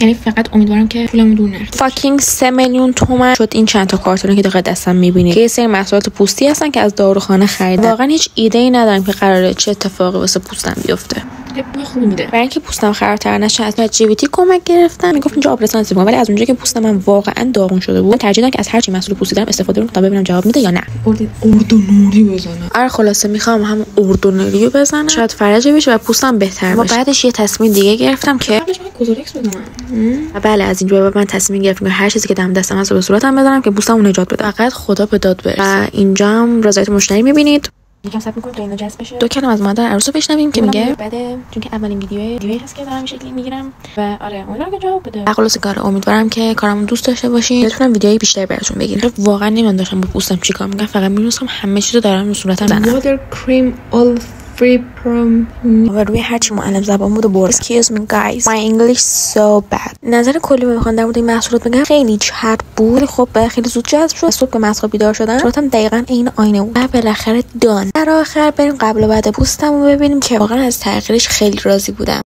یعنی فقط امیدوارم که پولمو دور نرفته. فاکینگ 3 میلیون تومان شد این چند تا کارتونه که دقیقاً دستم می‌بینید که یه سری محصولات پوستی هستن که از داروخانه خریدم. واقعا هیچ ایده‌ای ندارم که قراره چه اتفاقی واسه پوستم بیفته. خوب میده. برای اینکه پوستم خراب‌تر نشه از ChatGPT کمک گرفتم. میگفت اینجا آپراسیون استفاده کنم، ولی از اونجایی که پوست من واقعا داغون شده بود ترجیح دادم که از هر چی محصول پوستی دارم استفاده کنم تا ببینم جواب میده یا نه. اردنوری بزنم. آره خلاصه میخوام هم اردنوری بزنم شاید فرج بشه و پوستم بهتر بشه. بعدش یه تصمیم دیگه گرفتم که کوزولکس بزنم. بله از اینجا من تصمیم گرفتم که هر چیزی که دستم هست به صورتم بزنم که پوستمو نجات بده. فقط خدا به داد برسه. و اینجا هم رضایت مشتری میبینید. یکم صبر می‌کنم تا اینا جذب بشه. دو کلمه از مادر عروسو بشنویم که میگه بعد چون که اولین ویدیویی هست که دارم این شکلی میگیرم و آره امیدوارم که جواب بده. خلاص کار امیدوارم که کارمو دوست داشته باشین. بتونم ویدیوهای بیشتری براتون بگیرم. واقعا نمی‌دونم داشتم با پوستم چیکار می‌کردم. فقط می‌دونستم همه چیزو دارم رو صورتم زنم. Water cream all free from و روی هر چی معلم زبان بود برد. Excuse me guys. My English so bad. نظر کلی میخوام در مورد این محصولات بگم. خیلی چرب بود. خب خیلی زود جذب شد. صبح که مغز بیدار شدم صورتم دقیقاً عین آینه بود. و بالاخره دان. در آخر بریم قبل و بعد پوستمو ببینیم که واقعا از تغییرش خیلی راضی بودم.